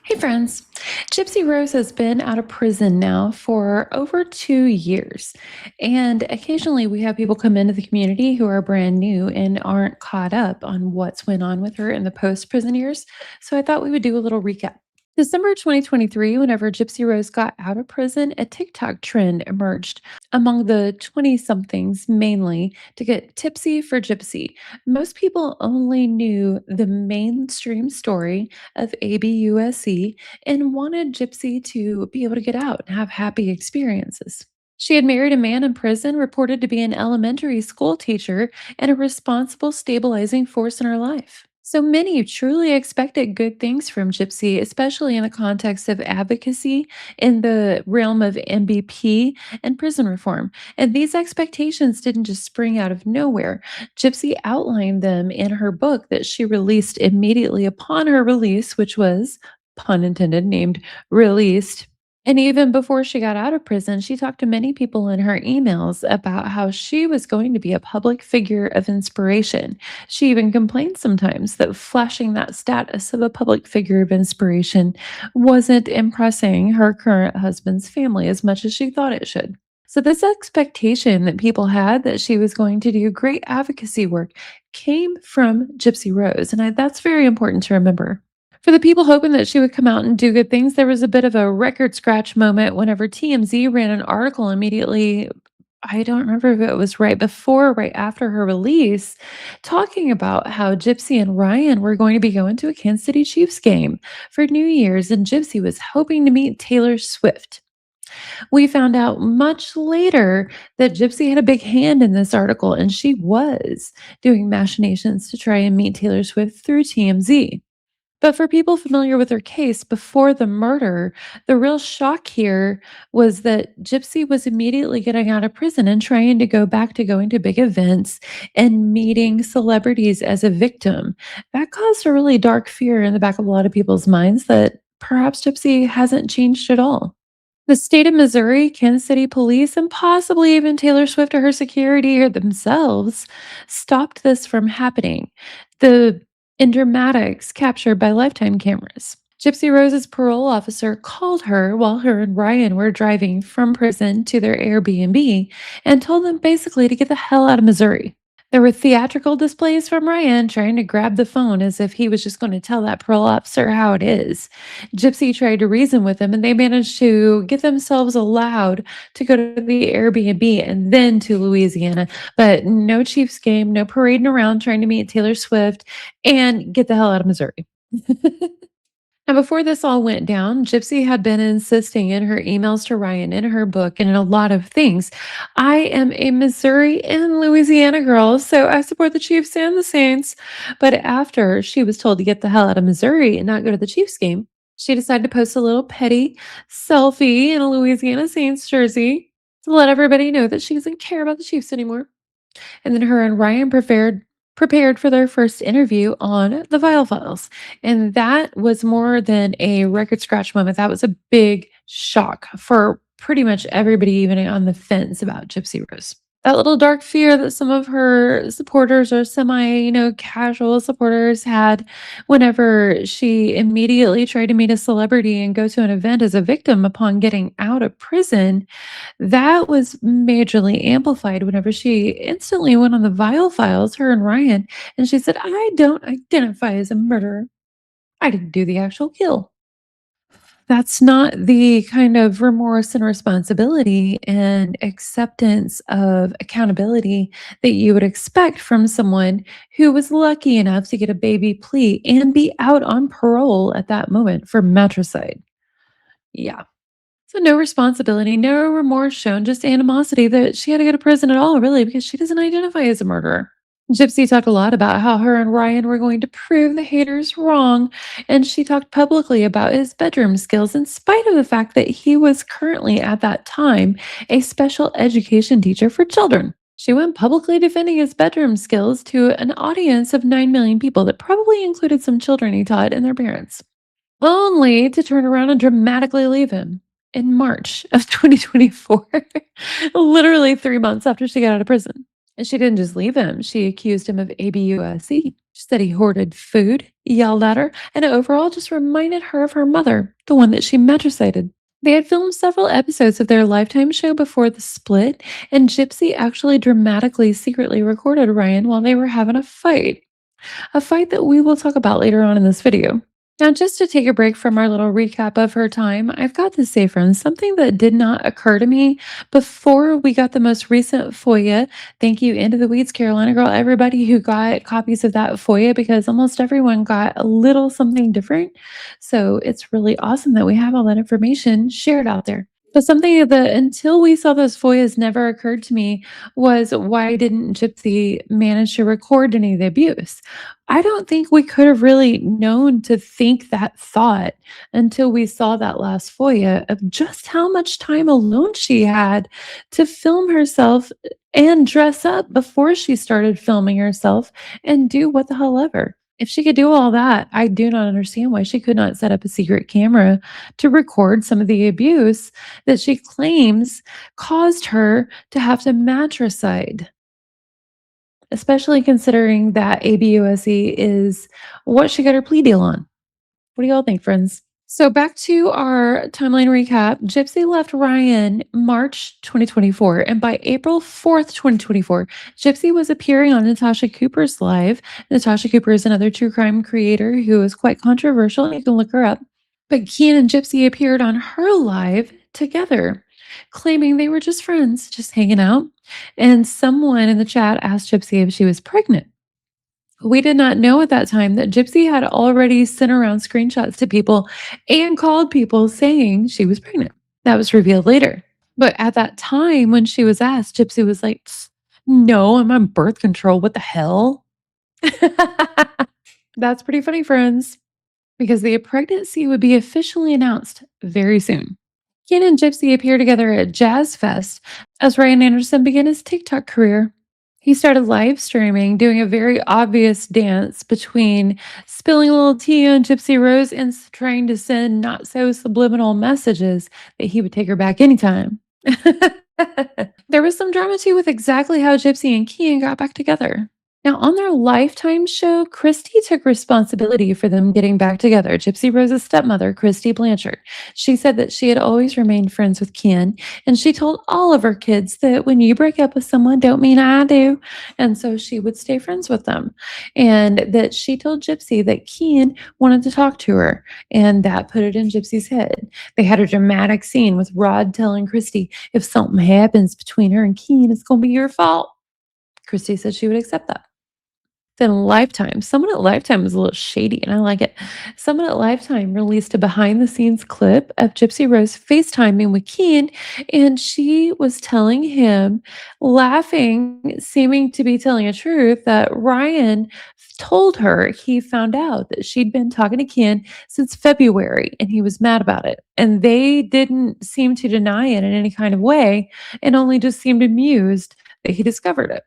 Hey friends, Gypsy Rose has been out of prison now for over 2 years. And occasionally we have people come into the community who are brand new and aren't caught up on what's went on with her in the post prison years. So I thought we would do a little recap. December 2023, whenever Gypsy Rose got out of prison, a TikTok trend emerged among the 20 somethings mainly to get tipsy for Gypsy. Most people only knew the mainstream story of ABUSC and wanted Gypsy to be able to get out and have happy experiences. She had married a man in prison, reported to be an elementary school teacher, and a responsible, stabilizing force in her life. So many truly expected good things from Gypsy, especially in the context of advocacy in the realm of MBP and prison reform. And these expectations didn't just spring out of nowhere. Gypsy outlined them in her book that she released immediately upon her release, which was, pun intended, named Released. And even before she got out of prison, she talked to many people in her emails about how she was going to be a public figure of inspiration. She even complained sometimes that flashing that status of a public figure of inspiration wasn't impressing her current husband's family as much as she thought it should. So, this expectation that people had that she was going to do great advocacy work came from Gypsy Rose. And that's very important to remember. For the people hoping that she would come out and do good things, there was a bit of a record scratch moment whenever TMZ ran an article immediately. I don't remember if it was right before or right after her release, talking about how Gypsy and Ryan were going to be going to a Kansas City Chiefs game for New Year's, and Gypsy was hoping to meet Taylor Swift. We found out much later that Gypsy had a big hand in this article, and she was doing machinations to try and meet Taylor Swift through TMZ. But for people familiar with her case before the murder, the real shock here was that Gypsy was immediately getting out of prison and trying to go back to going to big events and meeting celebrities as a victim. That caused a really dark fear in the back of a lot of people's minds that perhaps Gypsy hasn't changed at all. The state of Missouri, Kansas City police, and possibly even Taylor Swift or her security or themselves stopped this from happening. The in dramatics captured by Lifetime cameras. Gypsy Rose's parole officer called her while her and Ryan were driving from prison to their Airbnb and told them basically to get the hell out of Missouri. There were theatrical displays from Ryan trying to grab the phone as if he was just going to tell that parole officer how it is. Gypsy tried to reason with him, and they managed to get themselves allowed to go to the Airbnb and then to Louisiana. But no Chiefs game, no parading around trying to meet Taylor Swift, and get the hell out of Missouri. Now, before this all went down, Gypsy had been insisting in her emails to Ryan, in her book, and in a lot of things. I am a Missouri and Louisiana girl, so I support the Chiefs and the Saints. But after she was told to get the hell out of Missouri and not go to the Chiefs game, she decided to post a little petty selfie in a Louisiana Saints jersey to let everybody know that she doesn't care about the Chiefs anymore. And then her and Ryan prepared for their first interview on the Vial Files. And that was more than a record scratch moment. That was a big shock for pretty much everybody, even on the fence about Gypsy Rose. That little dark fear that some of her supporters or casual supporters had whenever she immediately tried to meet a celebrity and go to an event as a victim upon getting out of prison, that was majorly amplified whenever she instantly went on the Vial Files, her and Ryan, and she said, "I don't identify as a murderer. I didn't do the actual kill." That's not the kind of remorse and responsibility and acceptance of accountability that you would expect from someone who was lucky enough to get a baby plea and be out on parole at that moment for matricide. Yeah. So no responsibility, no remorse shown, just animosity that she had to go to prison at all, really, because she doesn't identify as a murderer. Gypsy talked a lot about how her and Ryan were going to prove the haters wrong, and she talked publicly about his bedroom skills in spite of the fact that he was currently, at that time, a special education teacher for children. She went publicly defending his bedroom skills to an audience of 9 million people that probably included some children he taught and their parents, only to turn around and dramatically leave him in March of 2024, literally 3 months after she got out of prison. And she didn't just leave him, she accused him of ABUSE. She said he hoarded food, yelled at her, and overall just reminded her of her mother, the one that she matricided. They had filmed several episodes of their Lifetime show before the split, and Gypsy actually dramatically secretly recorded Ryan while they were having a fight that we will talk about later on in this video. Now, just to take a break from our little recap of her time, I've got to say, friends, something that did not occur to me before we got the most recent FOIA. Thank you, Into the Weeds, Carolina Girl, everybody who got copies of that FOIA, because almost everyone got a little something different. So it's really awesome that we have all that information shared out there. But something that until we saw those FOIAs never occurred to me was, why didn't Gypsy manage to record any of the abuse? I don't think we could have really known to think that thought until we saw that last FOIA of just how much time alone she had to film herself and dress up before she started filming herself and do what the hell ever. If she could do all that, I do not understand why she could not set up a secret camera to record some of the abuse that she claims caused her to have to matricide, especially considering that ABUSE is what she got her plea deal on. What do y'all think, friends? So back to our timeline recap. Gypsy left Ryan March 2024, and by April 4th, 2024, Gypsy was appearing on Natasha Cooper's live. Natasha Cooper is another true crime creator who is quite controversial. You can look her up. But Kian and Gypsy appeared on her live together, claiming they were just friends, just hanging out. And someone in the chat asked Gypsy if she was pregnant. We did not know at that time that Gypsy had already sent around screenshots to people and called people saying she was pregnant. That was revealed later. But at that time, when she was asked, Gypsy was like, "No, I'm on birth control. What the hell?" That's pretty funny, friends, because the pregnancy would be officially announced very soon. Ken and Gypsy appear together at Jazz Fest as Ryan Anderson began his TikTok career. He started live streaming, doing a very obvious dance between spilling a little tea on Gypsy Rose and trying to send not so subliminal messages that he would take her back anytime. There was some drama too with exactly how Gypsy and Kian got back together. Now, on their Lifetime show, Christy took responsibility for them getting back together. Gypsy Rose's stepmother, Christy Blanchard. She said that she had always remained friends with Kian, and she told all of her kids that when you break up with someone, don't mean I do. And so she would stay friends with them. And that she told Gypsy that Kian wanted to talk to her, and that put it in Gypsy's head. They had a dramatic scene with Rod telling Christy, if something happens between her and Kian, it's going to be your fault. Christy said she would accept that. Then Lifetime, someone at Lifetime was a little shady, and I like it. Someone at Lifetime released a behind the scenes clip of Gypsy Rose FaceTiming with Keen, and she was telling him, laughing, seeming to be telling a truth, that Ryan told her he found out that she'd been talking to Ken since February and he was mad about it. And they didn't seem to deny it in any kind of way and only just seemed amused that he discovered it.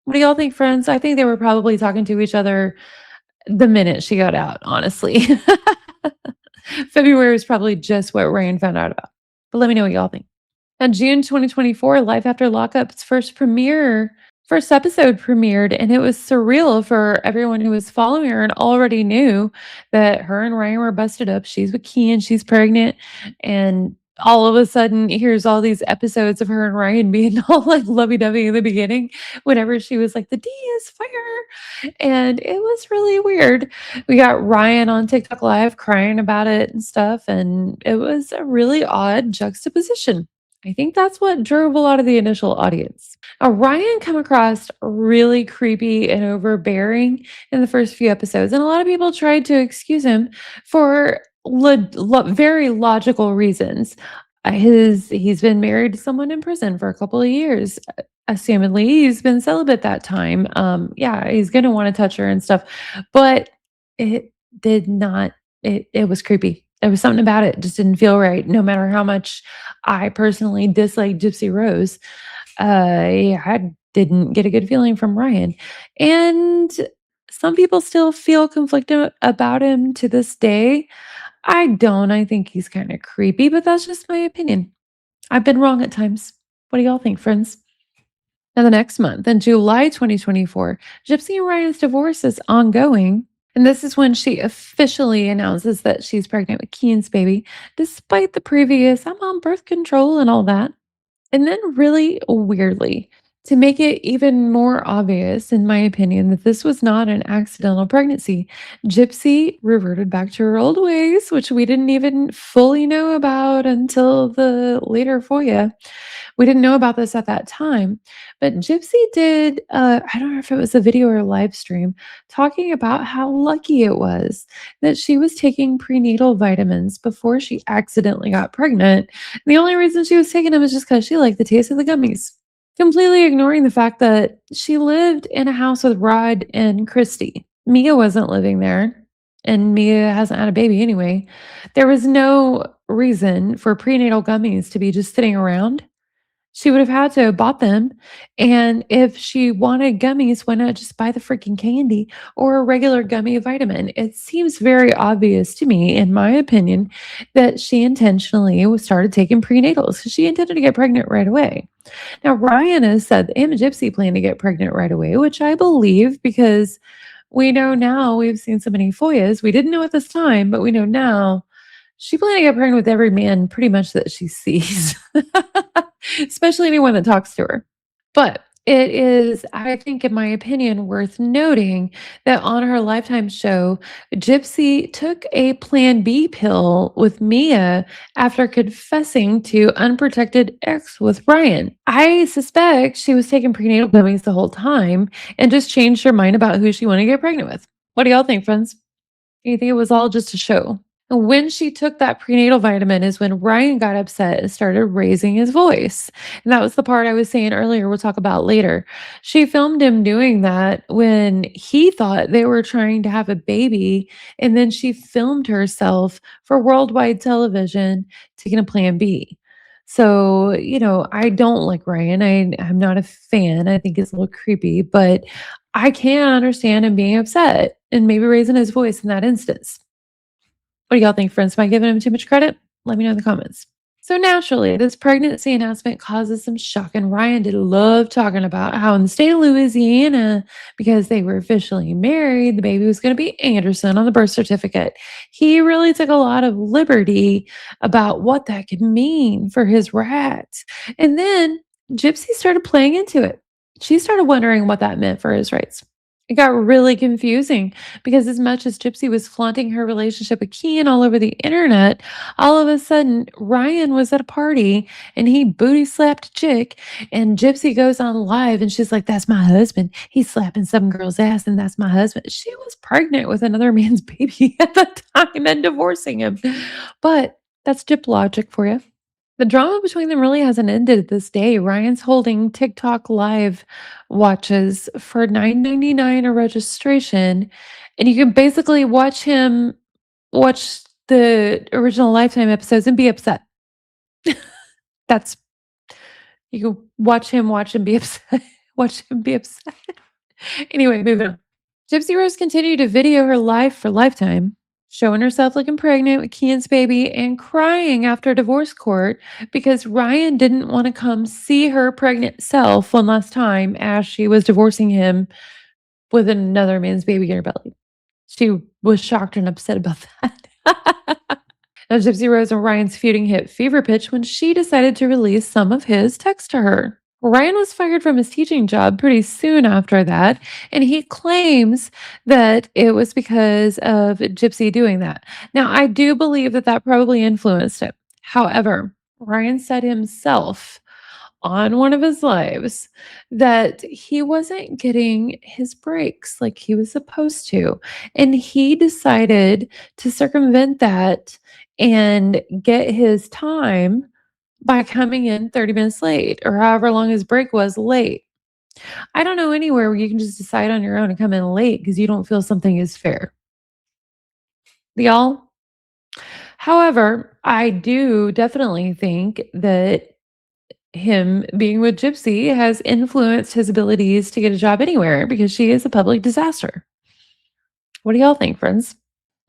What do y'all think, friends? I think they were probably talking to each other the minute she got out, honestly. February was probably just what Ryan found out about. But let me know what y'all think. On June 2024, Life After Lockup's first episode premiered, and it was surreal for everyone who was following her and already knew that her and Ryan were busted up. She's with Kian, she's pregnant, and all of a sudden, here's all these episodes of her and Ryan being all like lovey-dovey in the beginning, whenever she was like, "The D is fire," and it was really weird. We got Ryan on TikTok Live crying about it and stuff, and it was a really odd juxtaposition. I think that's what drove a lot of the initial audience. Ryan come across really creepy and overbearing in the first few episodes, and a lot of people tried to excuse him for very logical reasons. He's been married to someone in prison for a couple of years. Assumedly, he's been celibate that time. Yeah, he's gonna want to touch her and stuff, but it did not. It was creepy. There was something about it just didn't feel right. No matter how much I personally dislike Gypsy Rose, yeah, I didn't get a good feeling from Ryan. And some people still feel conflicted about him to this day. I don't. I think he's kind of creepy, but that's just my opinion. I've been wrong at times. What do y'all think, friends? Now, the next month, in July 2024, Gypsy and Ryan's divorce is ongoing. And this is when she officially announces that she's pregnant with Keen's baby, despite the previous, I'm on birth control and all that. And then, really weirdly, to make it even more obvious, in my opinion, that this was not an accidental pregnancy, Gypsy reverted back to her old ways, which we didn't even fully know about until the later FOIA. We didn't know about this at that time, but Gypsy did, I don't know if it was a video or a live stream, talking about how lucky it was that she was taking prenatal vitamins before she accidentally got pregnant. The only reason she was taking them is just because she liked the taste of the gummies, completely ignoring the fact that she lived in a house with Rod and Christy. Mia wasn't living there, and Mia hasn't had a baby anyway. There was no reason for prenatal gummies to be just sitting around. She would have had to have bought them, and if she wanted gummies, why not just buy the freaking candy or a regular gummy vitamin? It seems very obvious to me, in my opinion, that she intentionally was started taking prenatals because she intended to get pregnant right away. Now, Ryan has said that him and Gypsy plan to get pregnant right away, which I believe because we know now we've seen so many FOIAs. We didn't know at this time, but we know now she planned to get pregnant with every man pretty much that she sees, especially anyone that talks to her. But it is, I think, in my opinion, worth noting that on her Lifetime show, Gypsy took a Plan B pill with Mia after confessing to unprotected ex with Ryan. I suspect she was taking prenatal gummies the whole time and just changed her mind about who she wanted to get pregnant with. What do y'all think, friends? Do you think it was all just a show? When she took that prenatal vitamin is when Ryan got upset and started raising his voice. And that was the part I was saying earlier, we'll talk about later. She filmed him doing that when he thought they were trying to have a baby. And then she filmed herself for worldwide television taking a Plan B. So, I don't like Ryan. I'm not a fan. I think it's a little creepy, but I can understand him being upset and maybe raising his voice in that instance. What do y'all think, friends? Am I giving him too much credit? Let me know in the comments. So naturally, this pregnancy announcement causes some shock, and Ryan did love talking about how in the state of Louisiana, because they were officially married, the baby was going to be Anderson on the birth certificate. He really took a lot of liberty about what that could mean for his rights. And then Gypsy started playing into it. She started wondering what that meant for his rights. It got really confusing because as much as Gypsy was flaunting her relationship with Kian all over the internet, all of a sudden Ryan was at a party and he booty slapped a chick, and Gypsy goes on live and she's like, "That's my husband. He's slapping some girl's ass and that's my husband." She was pregnant with another man's baby at the time and divorcing him. But that's Gyp logic for you. The drama between them really hasn't ended this day. Ryan's holding TikTok live watches for $9.99 a registration, and you can basically watch the original Lifetime episodes and be upset. That's you can watch him be upset. Watch him be upset. Anyway, moving on. Gypsy Rose continued to video her life for Lifetime, showing herself looking pregnant with Kian's baby and crying after divorce court because Ryan didn't want to come see her pregnant self one last time as she was divorcing him with another man's baby in her belly. She was shocked and upset about that. Now, Gypsy Rose and Ryan's feuding hit fever pitch when she decided to release some of his text to her. Ryan was fired from his teaching job pretty soon after that, and he claims that it was because of Gypsy doing that. Now, I do believe that that probably influenced it. However, Ryan said himself on one of his lives that he wasn't getting his breaks like he was supposed to. And he decided to circumvent that and get his time by coming in 30 minutes late or however long his break was late. I don't know anywhere where you can just decide on your own and come in late because you don't feel something is fair. Y'all? However, I do definitely think that him being with Gypsy has influenced his abilities to get a job anywhere because she is a public disaster. What do y'all think, friends?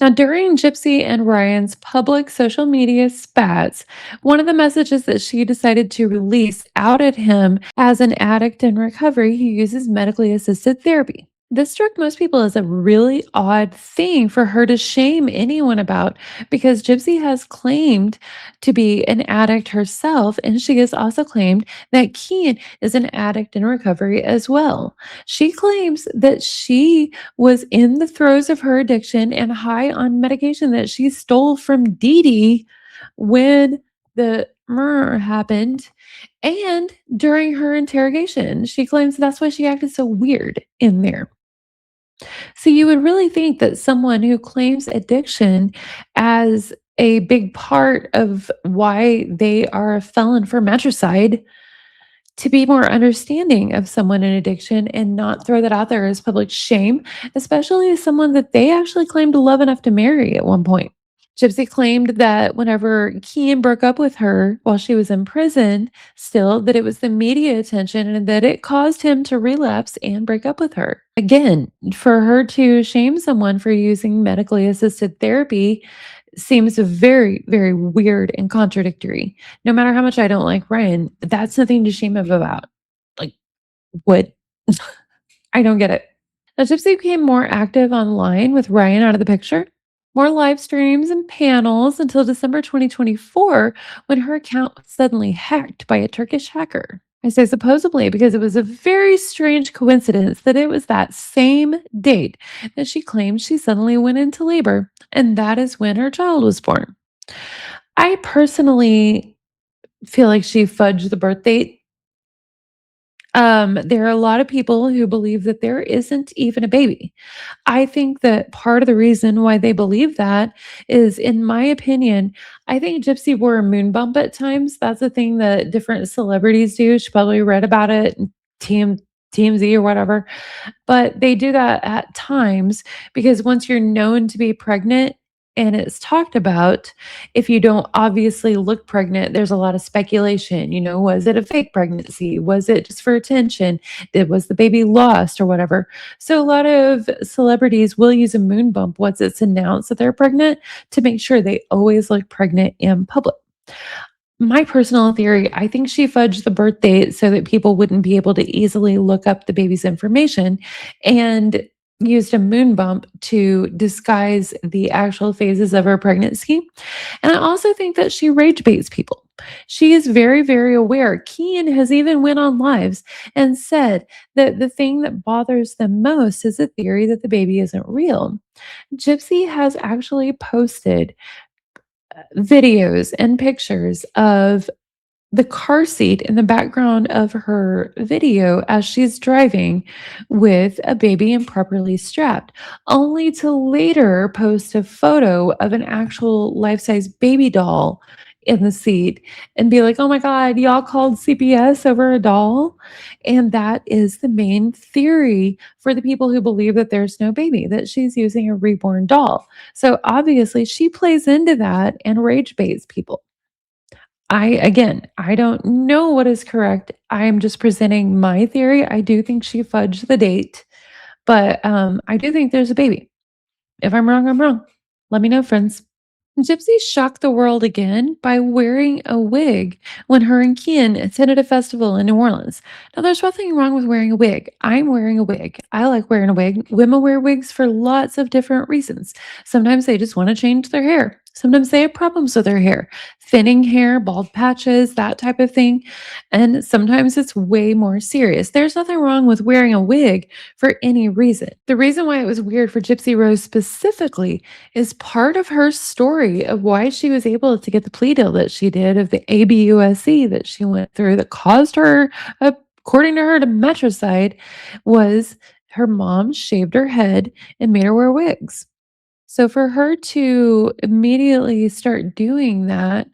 Now, during Gypsy and Ryan's public social media spats, one of the messages that she decided to release outed him as an addict in recovery who uses medically assisted therapy. This struck most people as a really odd thing for her to shame anyone about because Gypsy has claimed to be an addict herself, and she has also claimed that Kian is an addict in recovery as well. She claims that she was in the throes of her addiction and high on medication that she stole from Dee Dee when the murder happened. And during her interrogation, she claims that's why she acted so weird in there. So you would really think that someone who claims addiction as a big part of why they are a felon for matricide to be more understanding of someone in addiction and not throw that out there as public shame, especially as someone that they actually claimed to love enough to marry at one point. Gypsy claimed that whenever Kian broke up with her while she was in prison, still, that it was the media attention and that it caused him to relapse and break up with her. Again, for her to shame someone for using medically assisted therapy seems very, very weird and contradictory. No matter how much I don't like Ryan, that's nothing to shame him about. Like, what? I don't get it. Now, Gypsy became more active online with Ryan out of the picture, more live streams and panels until December 2024 when her account was suddenly hacked by a Turkish hacker. I say supposedly because it was a very strange coincidence that it was that same date that she claimed she suddenly went into labor, and that is when her child was born. I personally feel like she fudged the birth date. There are a lot of people who believe that there isn't even a baby. I think that part of the reason why they believe that is, in my opinion, I think Gypsy wore a moon bump at times. That's a thing that different celebrities do. She probably read about it in TMZ or whatever. But they do that at times because once you're known to be pregnant and it's talked about, if you don't obviously look pregnant, there's a lot of speculation. Was it a fake pregnancy? Was it just for attention? Was the baby lost or whatever? So a lot of celebrities will use a moon bump once it's announced that they're pregnant to make sure they always look pregnant in public. My personal theory, I think she fudged the birth date so that people wouldn't be able to easily look up the baby's information and used a moon bump to disguise the actual phases of her pregnancy. And I also think that she rage baits people. She is very, very aware. Kian has even went on lives and said that the thing that bothers them most is the theory that the baby isn't real. Gypsy has actually posted videos and pictures of the car seat in the background of her video as she's driving with a baby improperly strapped, only to later post a photo of an actual life size baby doll in the seat and be like, oh my God, y'all called CPS over a doll. And that is the main theory for the people who believe that there's no baby, that she's using a reborn doll. So obviously she plays into that and rage baits people. I don't know what is correct. I am just presenting my theory. I do think she fudged the date, but I do think there's a baby. If I'm wrong, I'm wrong. Let me know, friends. Gypsy shocked the world again by wearing a wig when her and Kian attended a festival in New Orleans. Now, there's nothing wrong with wearing a wig. I'm wearing a wig. I like wearing a wig. Women wear wigs for lots of different reasons. Sometimes they just want to change their hair. Sometimes they have problems with their hair, thinning hair, bald patches, that type of thing. And sometimes it's way more serious. There's nothing wrong with wearing a wig for any reason. The reason why it was weird for Gypsy Rose specifically is part of her story of why she was able to get the plea deal that she did of the ABUSC that she went through that caused her, according to her, to matricide was her mom shaved her head and made her wear wigs. So for her to immediately start doing that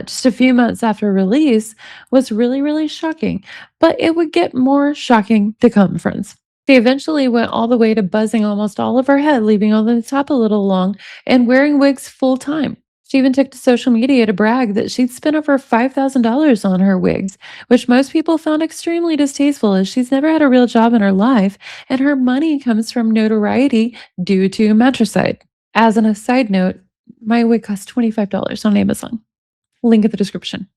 just a few months after release was really, really shocking. But it would get more shocking to come, friends. She eventually went all the way to buzzing almost all of her head, leaving only the top a little long, and wearing wigs full time. She even took to social media to brag that she'd spent over $5,000 on her wigs, which most people found extremely distasteful as she's never had a real job in her life, and her money comes from notoriety due to matricide. As an aside note, my wig costs $25 on Amazon. Link in the description.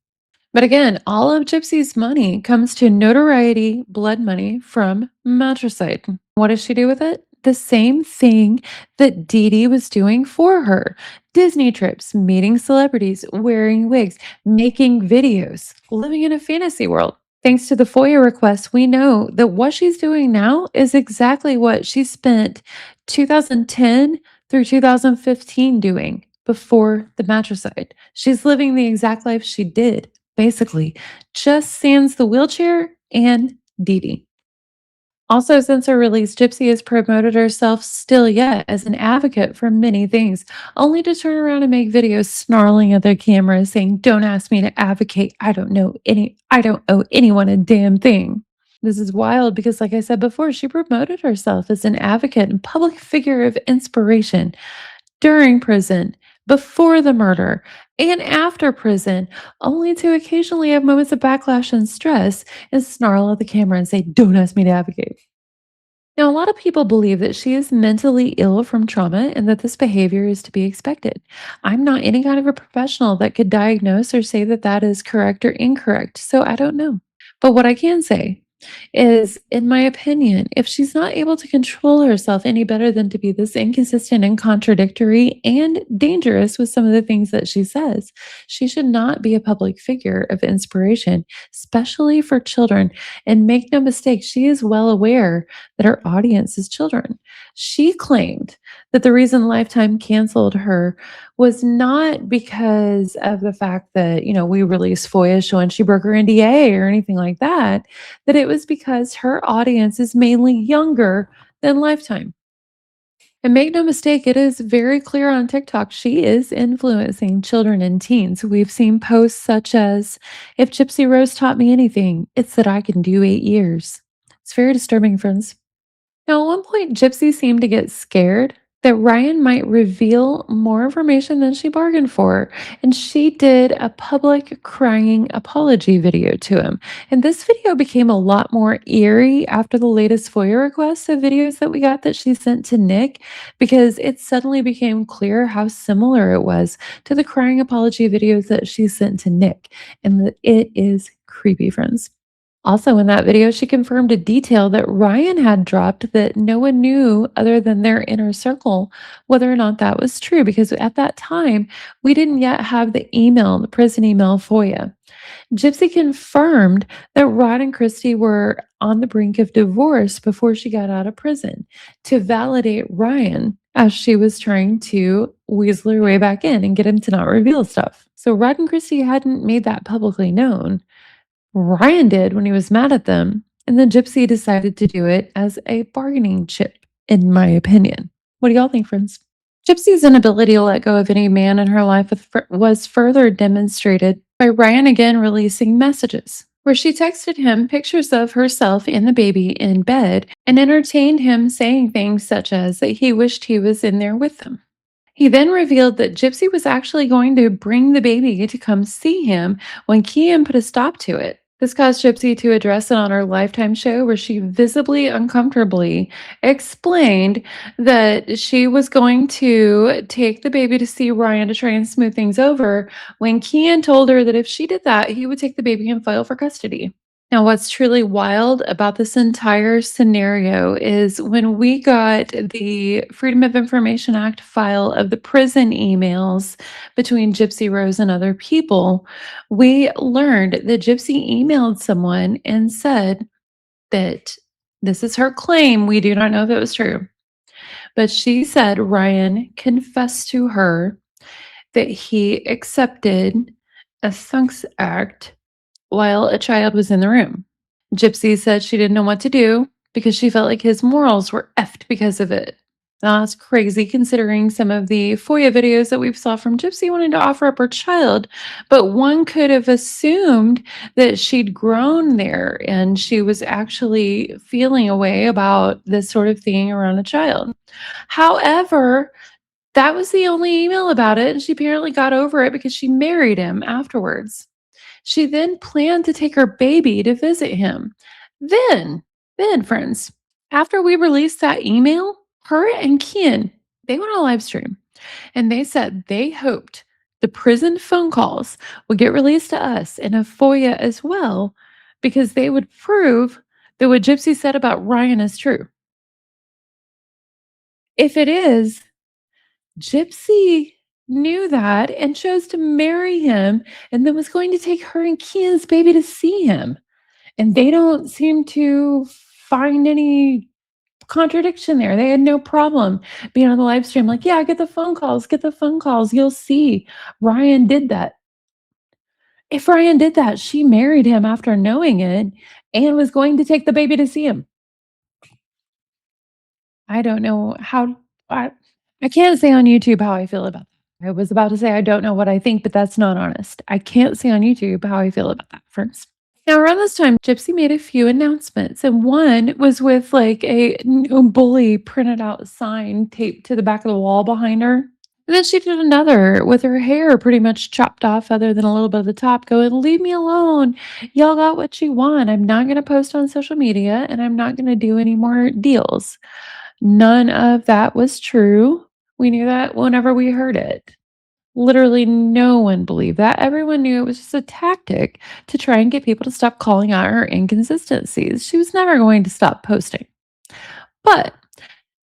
But again, all of Gypsy's money comes to notoriety, blood money from matricide. What does she do with it? The same thing that Dee Dee was doing for her. Disney trips, meeting celebrities, wearing wigs, making videos, living in a fantasy world. Thanks to the FOIA requests, we know that what she's doing now is exactly what she spent 2010 through 2015 doing before the matricide. She's living the exact life she did, basically, just sans the wheelchair and Dee Dee. Also, since her release, Gypsy has promoted herself still yet as an advocate for many things, only to turn around and make videos snarling at their cameras saying, "Don't ask me to advocate. I don't owe anyone a damn thing." This is wild because, like I said before, she promoted herself as an advocate and public figure of inspiration during prison, before the murder, and after prison, only to occasionally have moments of backlash and stress and snarl at the camera and say, "Don't ask me to advocate." Now, a lot of people believe that she is mentally ill from trauma and that this behavior is to be expected. I'm not any kind of a professional that could diagnose or say that that is correct or incorrect, so I don't know. But what I can say is, in my opinion, if she's not able to control herself any better than to be this inconsistent and contradictory and dangerous with some of the things that she says, she should not be a public figure of inspiration, especially for children. And make no mistake, she is well aware that her audience is children. She claimed that the reason Lifetime canceled her was not because of the fact that, we released FOIA showing she broke her NDA or anything like that, that it was because her audience is mainly younger than Lifetime. And make no mistake, it is very clear on TikTok she is influencing children and teens. We've seen posts such as, "If Gypsy Rose taught me anything, it's that I can do 8 years." It's very disturbing, friends. Now, at one point, Gypsy seemed to get scared that Ryan might reveal more information than she bargained for, and she did a public crying apology video to him. And this video became a lot more eerie after the latest FOIA requests of videos that we got that she sent to Nick, because it suddenly became clear how similar it was to the crying apology videos that she sent to Nick, and that it is creepy, friends. Also, in that video, she confirmed a detail that Ryan had dropped that no one knew other than their inner circle whether or not that was true, because at that time, we didn't yet have the email, the prison email FOIA. Gypsy confirmed that Rod and Christy were on the brink of divorce before she got out of prison to validate Ryan as she was trying to weasel her way back in and get him to not reveal stuff. So Rod and Christy hadn't made that publicly known. Ryan did when he was mad at them, and then Gypsy decided to do it as a bargaining chip, in my opinion. What do y'all think, friends? Gypsy's inability to let go of any man in her life was further demonstrated by Ryan again releasing messages where she texted him pictures of herself and the baby in bed and entertained him saying things such as that he wished he was in there with them. He then revealed that Gypsy was actually going to bring the baby to come see him when Kian put a stop to it. This caused Gypsy to address it on her Lifetime show, where she visibly uncomfortably explained that she was going to take the baby to see Ryan to try and smooth things over, when Kian told her that if she did that, he would take the baby and file for custody. Now, what's truly wild about this entire scenario is when we got the Freedom of Information Act file of the prison emails between Gypsy Rose and other people, we learned that Gypsy emailed someone and said that this is her claim. We do not know if it was true, but she said Ryan confessed to her that he accepted a Sunks Act while a child was in the room. Gypsy said she didn't know what to do because she felt like his morals were effed because of it. Now, that's crazy considering some of the FOIA videos that we've saw from Gypsy wanting to offer up her child, but one could have assumed that she'd grown there and she was actually feeling a way about this sort of thing around a child. However, that was the only email about it, and she apparently got over it because she married him afterwards. She then planned to take her baby to visit him. Then, friends, after we released that email, her and Kian, they went on a live stream And they said they hoped the prison phone calls would get released to us in a FOIA as well, because they would prove that what Gypsy said about Ryan is true. If it is, Gypsy knew that and chose to marry him and then was going to take her and Kian's baby to see him. And they don't seem to find any contradiction there. They had no problem being on the live stream, like, yeah, get the phone calls. You'll see. Ryan did that. If Ryan did that, she married him after knowing it and was going to take the baby to see him. I don't know how I I can't say on YouTube how I feel about that. I was about to say I don't know what I think, but that's not honest. I can't say on YouTube how I feel about that, friends. Now, around this time, Gypsy made a few announcements, and one was with like a no bully printed out sign taped to the back of the wall behind her. And then she did another with her hair pretty much chopped off, other than a little bit of the top, going, leave me alone. Y'all got what you want. I'm not going to post on social media and I'm not going to do any more deals. None of that was true. We knew that whenever we heard it. Literally no one believed that. Everyone knew it was just a tactic to try and get people to stop calling out her inconsistencies. She was never going to stop posting. But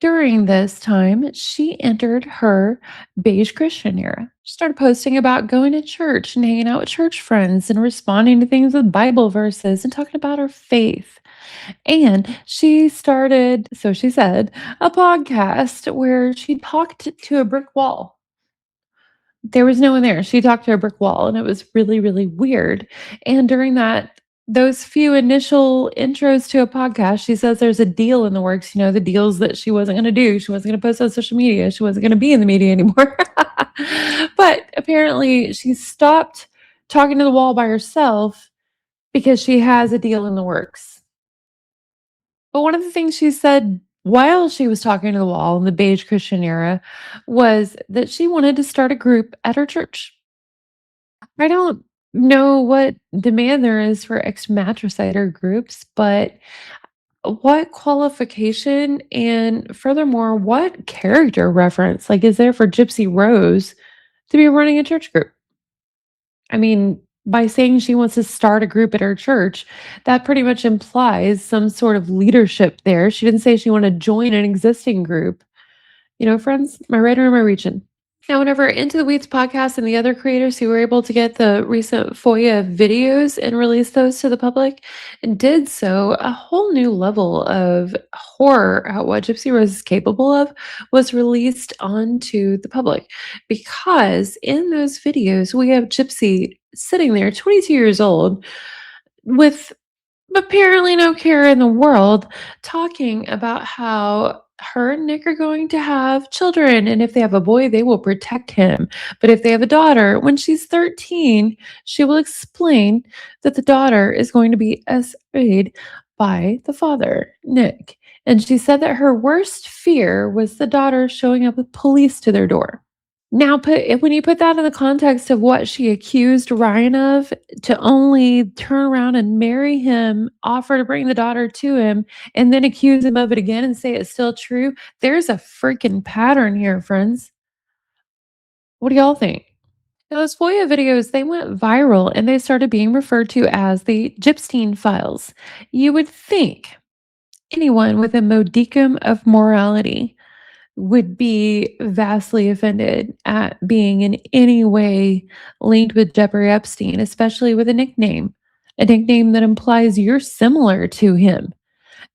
during this time, she entered her Beige Christian era. She started posting about going to church and hanging out with church friends and responding to things with Bible verses and talking about her faith. And she started, so she said, a podcast where she talked to a brick wall. There was no one there. She talked to a brick wall, and it was really, really weird. And during those few initial intros to a podcast, she says there's a deal in the works, the deals that she wasn't going to do. She wasn't going to post on social media. She wasn't going to be in the media anymore. But apparently, she stopped talking to the wall by herself because she has a deal in the works. But one of the things she said while she was talking to the wall in the Beige Christian era was that she wanted to start a group at her church. I don't know what demand there is for ex-matricider groups, but what qualification and furthermore, what character reference is there for Gypsy Rose to be running a church group? I mean, by saying she wants to start a group at her church, that pretty much implies some sort of leadership there. She didn't say she wanted to join an existing group. Friends, am I right or am I reaching? Now, whenever Into the Weeds podcast and the other creators who were able to get the recent FOIA videos and release those to the public and did so, a whole new level of horror at what Gypsy Rose is capable of was released onto the public. Because in those videos, we have Gypsy sitting there, 22 years old, with apparently no care in the world, talking about how her and Nick are going to have children. And if they have a boy, they will protect him. But if they have a daughter, when she's 13, she will explain that the daughter is going to be SA'd by the father, Nick. And she said that her worst fear was the daughter showing up with police to their door. Now, when you put that in the context of what she accused Ryan of, to only turn around and marry him, offer to bring the daughter to him, and then accuse him of it again and say it's still true, there's a freaking pattern here, friends. What do y'all think? Now, those FOIA videos, they went viral and they started being referred to as the Gypstein files. You would think anyone with a modicum of morality would be vastly offended at being in any way linked with Jeffrey Epstein, especially with a nickname that implies you're similar to him.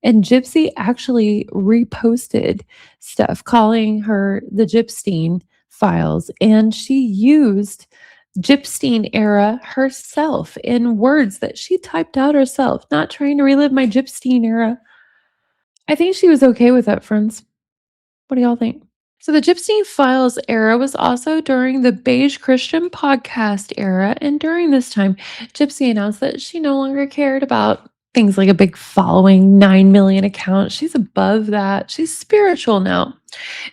And Gypsy actually reposted stuff calling her the Gypstein files, and she used Gypstein era herself in words that she typed out herself, not trying to relive my Gypstein era. I think she was okay with that, friends. What do y'all think? So the Gypsy Files era was also during the Beige Christian podcast era. And during this time, Gypsy announced that she no longer cared about things like a big following, 9 million accounts. She's above that. She's spiritual now.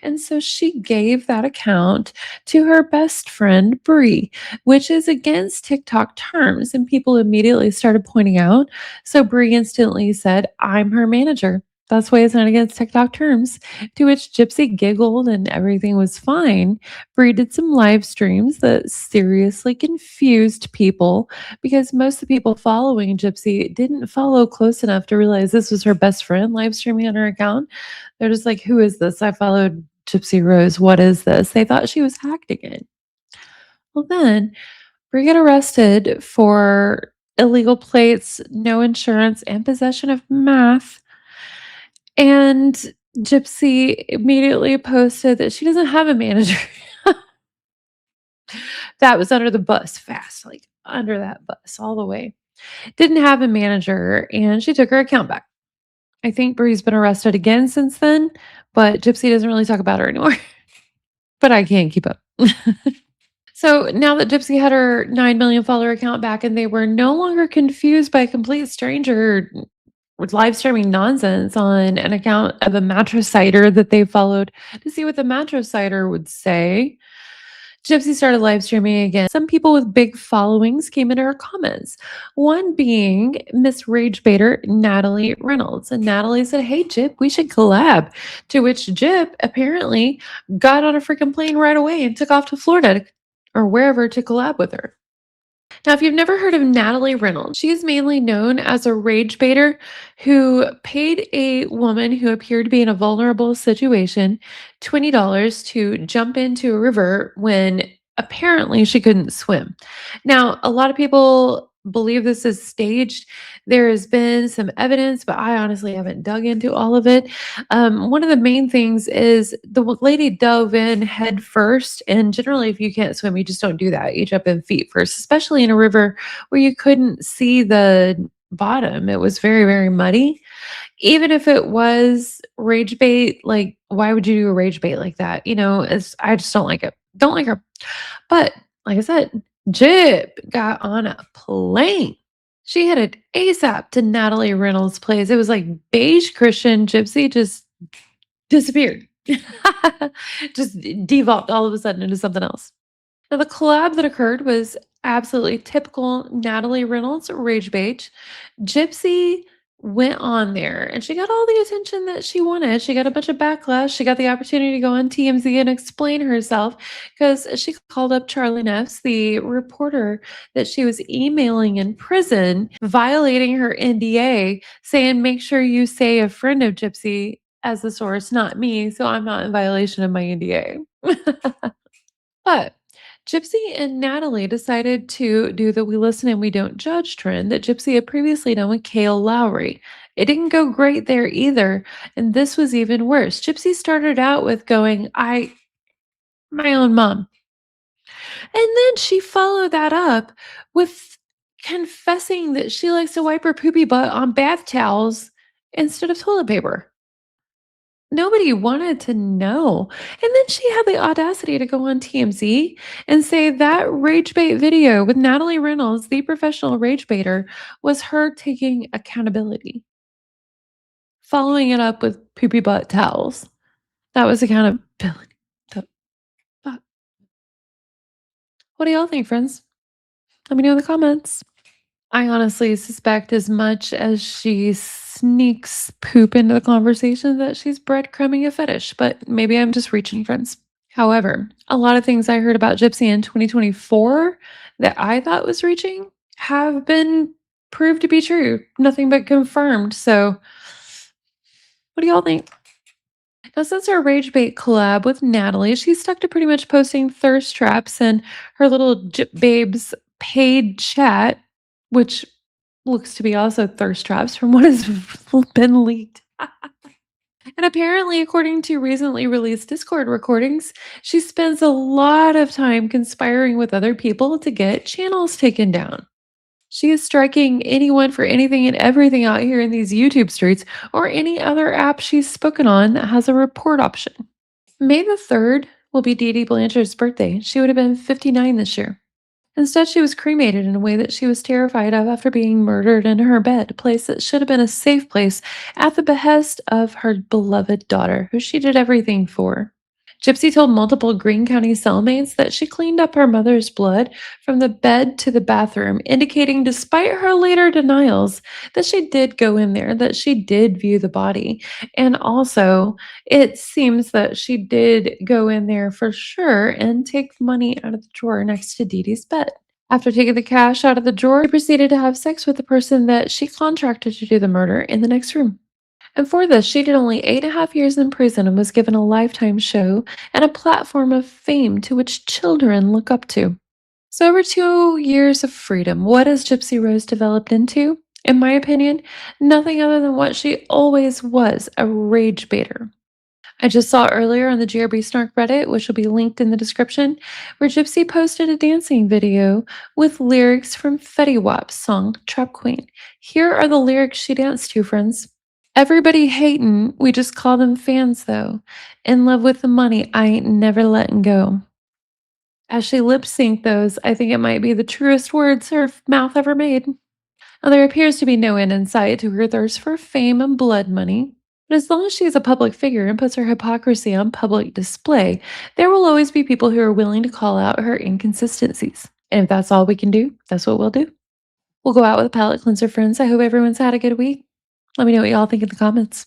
And so she gave that account to her best friend, Bree, which is against TikTok terms. And people immediately started pointing out. So Bree instantly said, I'm her manager. That's why it's not against TikTok terms. To which Gypsy giggled and everything was fine. Bree did some live streams that seriously confused people because most of the people following Gypsy didn't follow close enough to realize this was her best friend live streaming on her account. They're just like, who is this? I followed Gypsy Rose. What is this? They thought she was hacked again. Well, then Bree got arrested for illegal plates, no insurance, and possession of meth. And Gypsy immediately posted that she doesn't have a manager. That was under the bus fast, like under that bus all the way. Didn't have a manager, and she took her account back. I think Bree's been arrested again since then, but Gypsy doesn't really talk about her anymore. But I can't keep up. So now that Gypsy had her 9 million follower account back and they were no longer confused by a complete stranger with live streaming nonsense on an account of a mattress cider that they followed to see what the mattress cider would say. Gypsy started live streaming again. Some people with big followings came into her comments. One being Miss Rage Baiter, Natalie Reynolds. And Natalie said, "Hey, Gyp, we should collab." To which Gyp apparently got on a freaking plane right away and took off to Florida or wherever to collab with her. Now, if you've never heard of Natalie Reynolds, she is mainly known as a rage baiter who paid a woman who appeared to be in a vulnerable situation $20 to jump into a river when apparently she couldn't swim. Now, a lot of people believe this is staged. There has been some evidence, but I honestly haven't dug into all of it. One of the main things is the lady dove in head first. And generally, if you can't swim, you just don't do that. You jump in feet first, especially in a river where you couldn't see the bottom. It was very, very muddy. Even if it was rage bait, like, why would you do a rage bait like that? I just don't like it. Don't like her. But like I said, Jib got on a plane. She headed ASAP to Natalie Reynolds' place. It was like Beige Christian Gypsy just disappeared. Just devolved all of a sudden into something else. Now, the collab that occurred was absolutely typical Natalie Reynolds rage bait. Gypsy went on there and she got all the attention that she wanted. She got a bunch of backlash. She got the opportunity to go on TMZ and explain herself because she called up Charlie Neffs, the reporter that she was emailing in prison, violating her NDA, saying, "Make sure you say a friend of Gypsy as the source, not me, so I'm not in violation of my NDA." But Gypsy and Natalie decided to do the "we listen and we don't judge" trend that Gypsy had previously done with Kale Lowry. It didn't go great there either, and this was even worse. Gypsy started out with going, my own mom. And then she followed that up with confessing that she likes to wipe her poopy butt on bath towels instead of toilet paper. Nobody wanted to know. And then she had the audacity to go on TMZ and say that rage bait video with Natalie Reynolds, the professional rage baiter, was her taking accountability, following it up with poopy butt towels. That was accountability. The fuck? What do y'all think, friends? Let me know in the comments. I honestly suspect as much as she sneaks poop into the conversation that she's breadcrumbing a fetish, but maybe I'm just reaching, friends. However, a lot of things I heard about Gypsy in 2024 that I thought was reaching have been proved to be true. Nothing but confirmed. So, what do y'all think? Now, since our Rage Bait collab with Natalie, she's stuck to pretty much posting thirst traps and her little Gyp Babes paid chat, which looks to be also thirst traps from what has been leaked. And apparently, according to recently released Discord recordings, she spends a lot of time conspiring with other people to get channels taken down. She is striking anyone for anything and everything out here in these YouTube streets or any other app she's spoken on that has a report option. May the 3rd will be Dee Dee Blanchard's birthday. She would have been 59 this year. Instead, she was cremated in a way that she was terrified of after being murdered in her bed, a place that should have been a safe place at the behest of her beloved daughter, who she did everything for. Gypsy told multiple Greene County cellmates that she cleaned up her mother's blood from the bed to the bathroom, indicating, despite her later denials, that she did go in there, that she did view the body. And also, it seems that she did go in there for sure and take the money out of the drawer next to Dee Dee's bed. After taking the cash out of the drawer, she proceeded to have sex with the person that she contracted to do the murder in the next room. And for this, she did only 8.5 years in prison and was given a lifetime show and a platform of fame to which children look up to. So, over 2 years of freedom, what has Gypsy Rose developed into? In my opinion, nothing other than what she always was, a rage baiter. I just saw earlier on the GRB Snark Reddit, which will be linked in the description, where Gypsy posted a dancing video with lyrics from Fetty Wap's song Trap Queen. Here are the lyrics she danced to, friends. Everybody hating, we just call them fans though. In love with the money, I ain't never letting go. As she lip synced those, I think it might be the truest words her mouth ever made. Now, there appears to be no end in sight to her thirst for fame and blood money. But as long as she is a public figure and puts her hypocrisy on public display, there will always be people who are willing to call out her inconsistencies. And if that's all we can do, that's what we'll do. We'll go out with a palate cleanser, friends. I hope everyone's had a good week. Let me know what y'all think in the comments.